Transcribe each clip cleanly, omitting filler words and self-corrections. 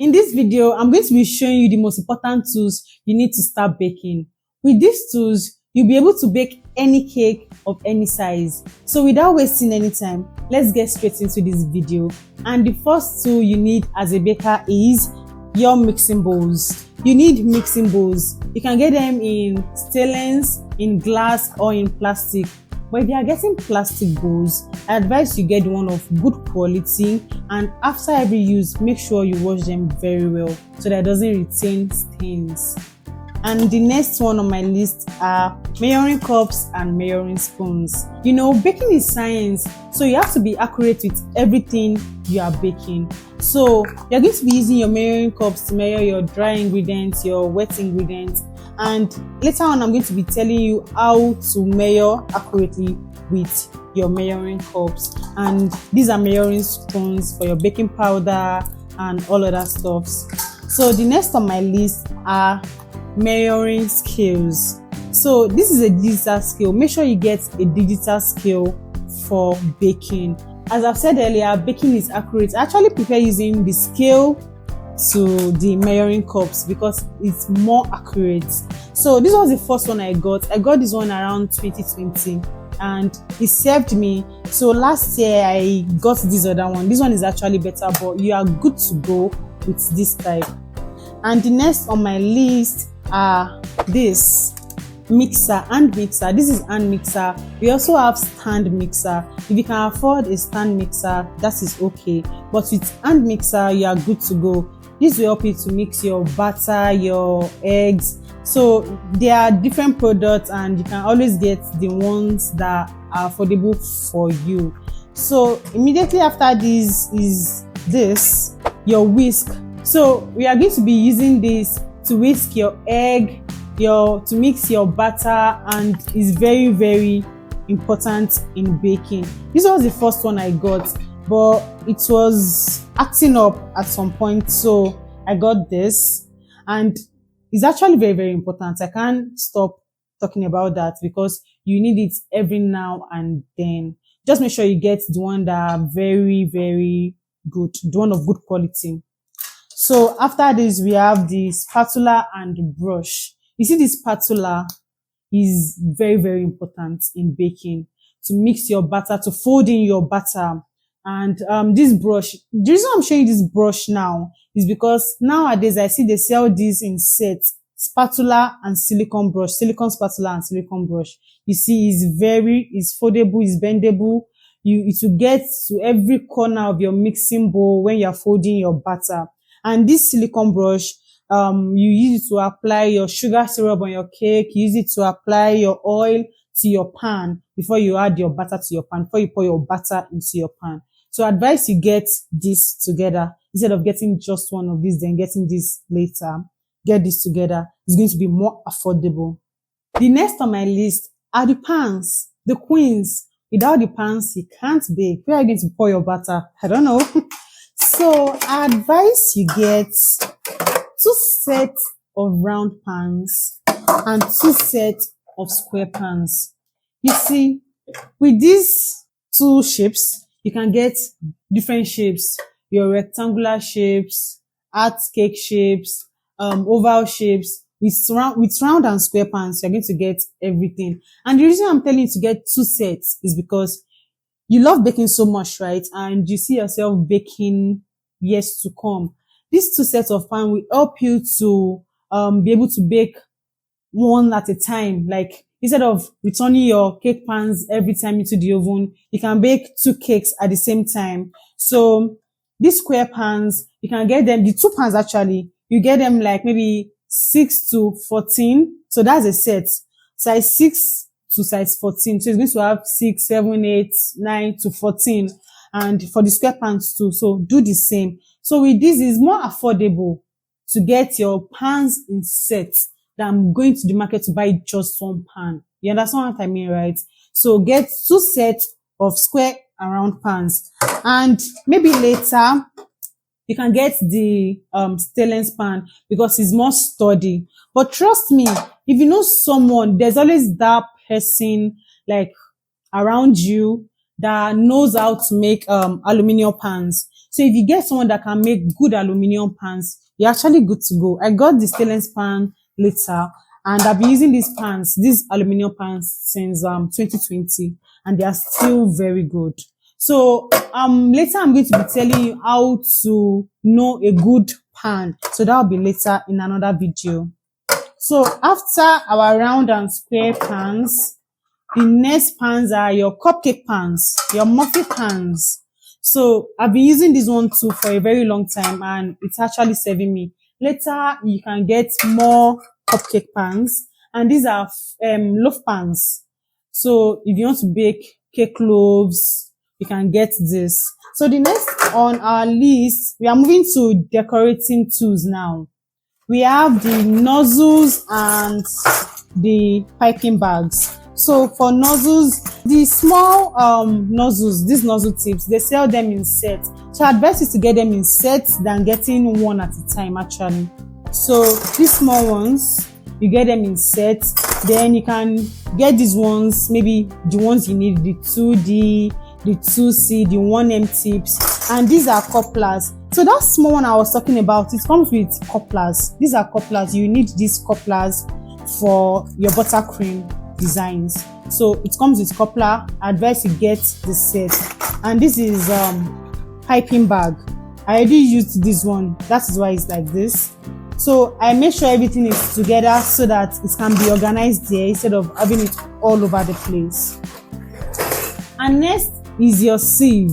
In this video, I'm going to be showing you the most important tools you need to start baking. With these tools, you'll be able to bake any cake of any size. So without wasting any time, let's get straight into this video. And the first tool you need as a baker is your mixing bowls. You need mixing bowls. You can get them in stainless, in glass, or in plastic. But if you are getting plastic bowls, I advise you get one of good quality, and after every use, make sure you wash them very well so that it doesn't retain stains. And the next one on my list are measuring cups and measuring spoons. You know, baking is science, so you have to be accurate with everything you are baking. So you're going to be using your measuring cups to measure your dry ingredients, your wet ingredients, and later on I'm going to be telling you how to measure accurately with your measuring cups. And these are measuring spoons for your baking powder and all other stuffs. So the next on my list are measuring scales. So this is a digital scale. Make sure you get a digital scale for baking. As I've said earlier, baking is accurate. I actually prefer using the scale to the measuring cups because it's more accurate. So this was the first one I got. I got this one around 2020 and it served me. So last year I got this other one. This one is actually better, but you are good to go with this type. And the next on my list are this mixer, hand mixer. This is hand mixer. We also have stand mixer. If you can afford a stand mixer, that is okay, but with hand mixer you are good to go. This will help you to mix your butter, your eggs. So there are different products and you can always get the ones that are affordable for you. So immediately after this is this, your whisk. So we are going to be using this to whisk your egg, to mix your butter, and is very, very important in baking. This was the first one I got, but it was acting up at some point, so I got this, and it's actually very, very important. I can't stop talking about that because you need it every now and then. Just make sure you get the one that are very, very good, the one of good quality. So after this, we have the spatula and the brush. You see, this spatula is very, very important in baking to mix your batter, to fold in your batter. And this brush, the reason I'm showing you this brush now is because nowadays I see they sell these in sets, spatula and silicone brush, silicone spatula and silicone brush. You see, it's foldable, it's bendable. It will get to every corner of your mixing bowl when you're folding your batter. And this silicone brush, you use it to apply your sugar syrup on your cake. You use it to apply your oil to your pan before you add your butter to your pan, before you pour your butter into your pan. So I advise you get this together instead of getting just one of these, then getting this later. Get this together. It's going to be more affordable. The next on my list are the pans, the queens. Without the pans, you can't bake. Where are you going to pour your butter? I don't know. So I advise you get 2 sets of round pans and 2 sets of square pans. You see, with these 2 shapes, you can get different shapes, your rectangular shapes, heart cake shapes, oval shapes. With round and square pans, you're going to get everything. And the reason I'm telling you to get 2 sets is because you love baking so much, right? And you see yourself baking years to come. These 2 sets of pan will help you to be able to bake one at a time. Like instead of returning your cake pans every time into the oven, you can bake 2 cakes at the same time. So these square pans, you can get them, the 2 pans actually, you get them like maybe 6 to 14. So that's a set. Size 6 to size 14. So it's going to have 6, 7, 8, 9 to 14. And for the square pans too. So do the same. So with this, it's more affordable to get your pans in sets than going to the market to buy just one pan. You understand what I mean, right? So get 2 sets of square and round pans. And maybe later, you can get the stainless pan because it's more sturdy. But trust me, if you know someone, there's always that person like around you that knows how to make aluminum pans. So if you get someone that can make good aluminum pans, you're actually good to go. I got the stainless pan later, and I've been using these aluminum pans since 2020, and they are still very good. So later I'm going to be telling you how to know a good pan. So that'll be later in another video. So after our round and square pans, the next pans are your cupcake pans, your muffin pans. So I've been using this one too for a very long time, and it's actually serving me. Later, you can get more cupcake pans, and these are loaf pans. So if you want to bake cake loaves, you can get this. So the next on our list, we are moving to decorating tools now. We have the nozzles and the piping bags. So for nozzles, the small nozzles, these nozzle tips, they sell them in sets. So I advise you to get them in sets than getting one at a time actually. So these small ones, you get them in sets. Then you can get these ones, maybe the ones you need, the 2D, the 2C, the 1M tips. And these are couplers. So that small one I was talking about, it comes with couplers. These are couplers. You need these couplers for your buttercream designs. So it comes with coupler. I advise you get the set. And this is piping bag. I already used this one. That is why it's like this. So I make sure everything is together so that it can be organized there instead of having it all over the place. And next is your sieve.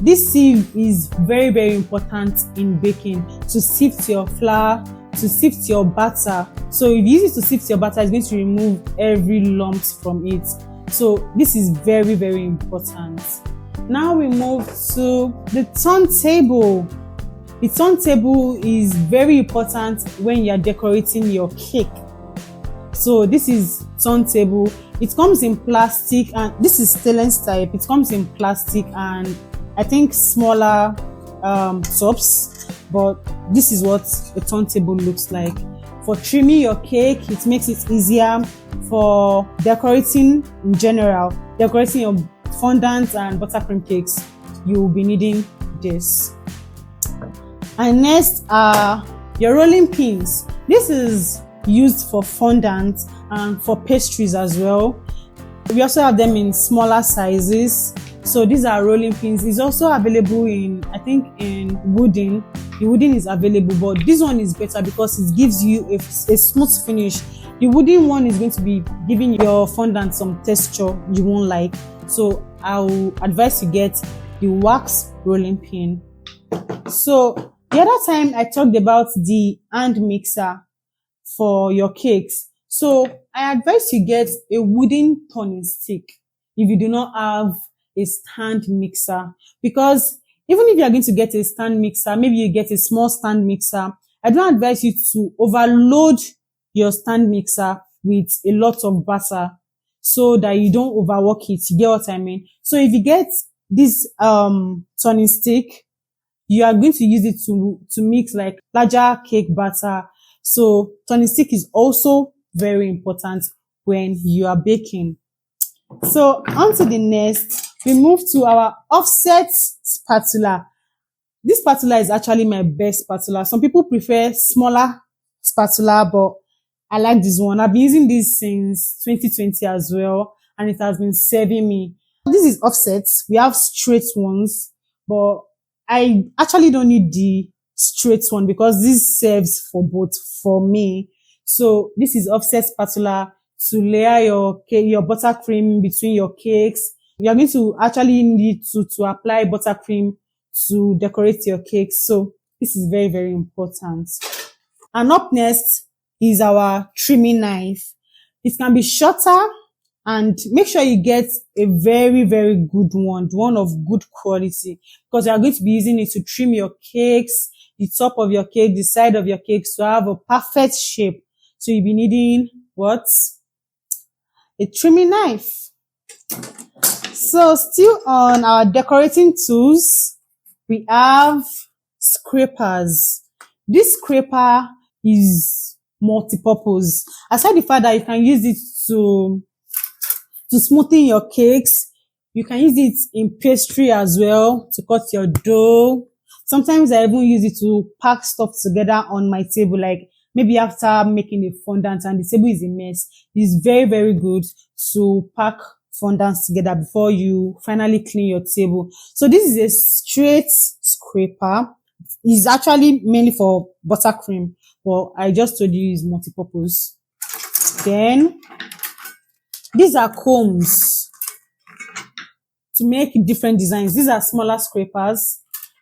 This sieve is very, very important in baking to sift your flour, to sift your batter. So if you use it to sift your batter, it's going to remove every lumps from it. So this is very, very important. Now we move to the turntable. The turntable is very important when you're decorating your cake. So this is turntable. It comes in plastic, and this is stainless type. It comes in plastic and I think smaller tops, but this is what a turntable looks like. For trimming your cake, it makes it easier. For decorating in general, decorating your fondant and buttercream cakes, you will be needing this. And next are your rolling pins. This is used for fondant and for pastries as well. We also have them in smaller sizes. So these are rolling pins. It's also available in, I think, in wooden. The wooden is available, but this one is better because it gives you a smooth finish. The wooden one is going to be giving your fondant some texture you won't like. So I'll advise you get the wax rolling pin. So the other time I talked about the hand mixer for your cakes. So I advise you get a wooden turning stick if you do not have a stand mixer, because even if you are going to get a stand mixer, maybe you get a small stand mixer, I don't advise you to overload your stand mixer with a lot of batter so that you don't overwork it. You get what I mean? So if you get this turning stick, you are going to use it to mix like larger cake batter. So turning stick is also very important when you are baking. So on to the next, we move to our offset spatula. This spatula is actually my best spatula. Some people prefer smaller spatula, but I like this one. I've been using this since 2020 as well, and it has been serving me. This is offset. We have straight ones, but I actually don't need the straight one because this serves for both for me. So this is offset spatula to layer your buttercream between your cakes. You are going to actually need to apply buttercream to decorate your cakes. So this is very, very important. And up next is our trimming knife. It can be shorter, and make sure you get a very, very good one of good quality, because you are going to be using it to trim your cakes, the top of your cake, the side of your cakes to have a perfect shape. So you'll be needing what? A trimming knife. So still on our decorating tools, we have scrapers. This scraper is multi-purpose. Aside the fact that you can use it to smoothen your cakes, You can use it in pastry as well to cut your dough. Sometimes I even use it to pack stuff together on my table, like maybe after making a fondant and the table is a mess. It's very, very good to pack fondants together before you finally clean your table. So this is a straight scraper. It's actually mainly for buttercream, but I just told you it's multi-purpose. Then these are combs to make different designs. These are smaller scrapers.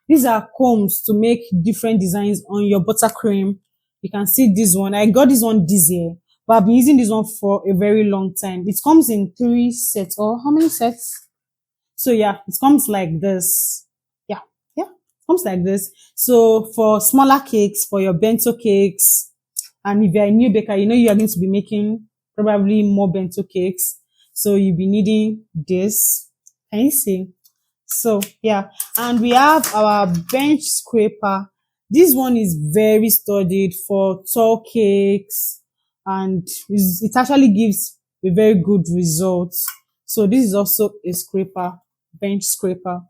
These are combs to make different designs on your buttercream. You can see this one. I got this one this year, but I've been using this one for a very long time. It comes in 3 sets, or how many sets? So yeah, it comes like this. Yeah, it comes like this. So for smaller cakes, for your bento cakes, and if you're a new baker, you know you are going to be making probably more bento cakes. So you'll be needing this. Can you see? So yeah, and we have our bench scraper. This one is very studied for tall cakes, and it actually gives a very good result. So this is also a scraper, bench scraper.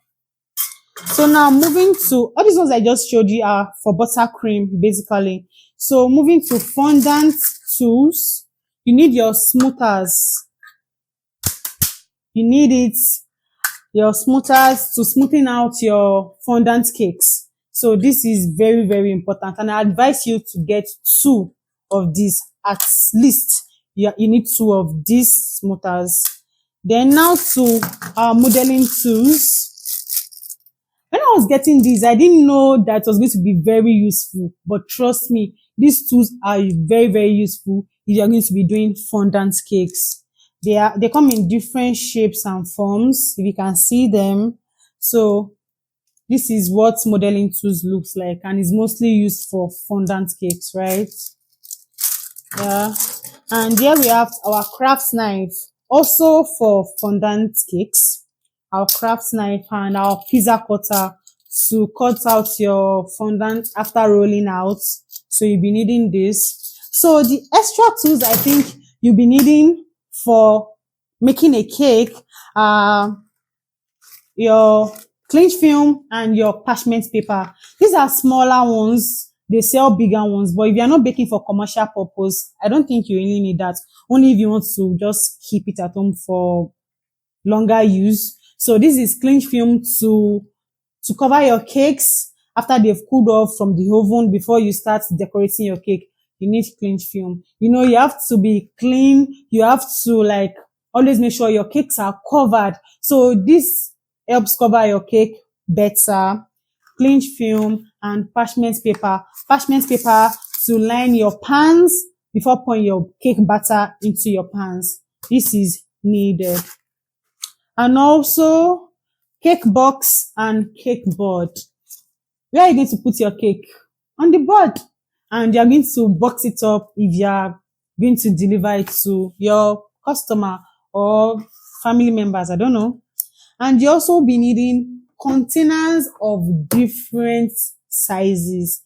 So now moving to all these ones I just showed you are for buttercream basically. So moving to fondant tools, you need your smoothers. You need it, your smoothers to smoothen out your fondant cakes. So this is very, very important. And I advise you to get 2 of these at least. You need 2 of these smoothers. Then now to our modeling tools. When I was getting these, I didn't know that it was going to be very useful. But trust me, these tools are very, very useful if you're going to be doing fondant cakes. They come in different shapes and forms, if you can see them. So this is what modeling tools looks like, and is mostly used for fondant cakes, right? Yeah. And here we have our craft knife, also for fondant cakes. Our craft knife and our pizza cutter to cut out your fondant after rolling out. So you'll be needing this. So the extra tools I think you'll be needing for making a cake, your cling film and your parchment paper. These are smaller ones. They sell bigger ones, but if you're not baking for commercial purpose, I don't think you really need that. Only if you want to just keep it at home for longer use. So this is cling film to cover your cakes after they've cooled off from the oven before you start decorating your cake. You need cling film. You know, you have to be clean. You have to like always make sure your cakes are covered. So this helps cover your cake better. Cling film and parchment paper. Parchment paper to line your pans before pouring your cake batter into your pans. This is needed. And also cake box and cake board. Where are you going to put your cake? On the board. And you're going to box it up if you're going to deliver it to your customer or family members. I don't know. And you also be needing containers of different sizes.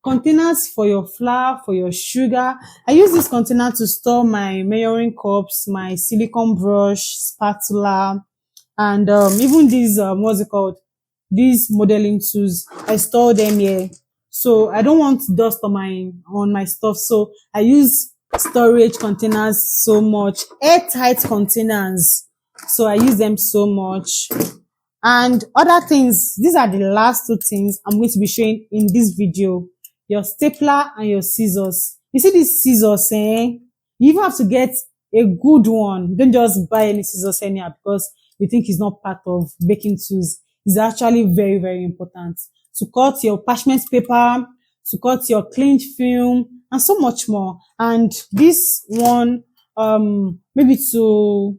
Containers for your flour, for your sugar. I use this container to store my measuring cups, my silicone brush, spatula, and even these, what's it called? These modeling tools. I store them here. So I don't want dust on my stuff. So I use storage containers so much, airtight containers. So I use them so much. And other things, these are the last 2 things I'm going to be showing in this video. Your stapler and your scissors. You see these scissors, you even have to get a good one. Don't just buy any scissors anyhow because you think it's not part of baking tools. It's actually very, very important to cut your parchment paper, to cut your cling film, and so much more. And this one, maybe to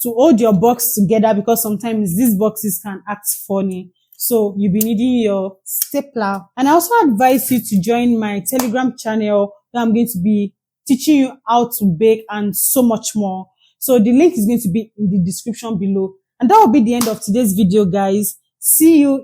hold your box together, because sometimes these boxes can act funny. So you'll be needing your stapler. And I also advise you to join my Telegram channel where I'm going to be teaching you how to bake and so much more. So the link is going to be in the description below. And that will be the end of today's video, guys. See you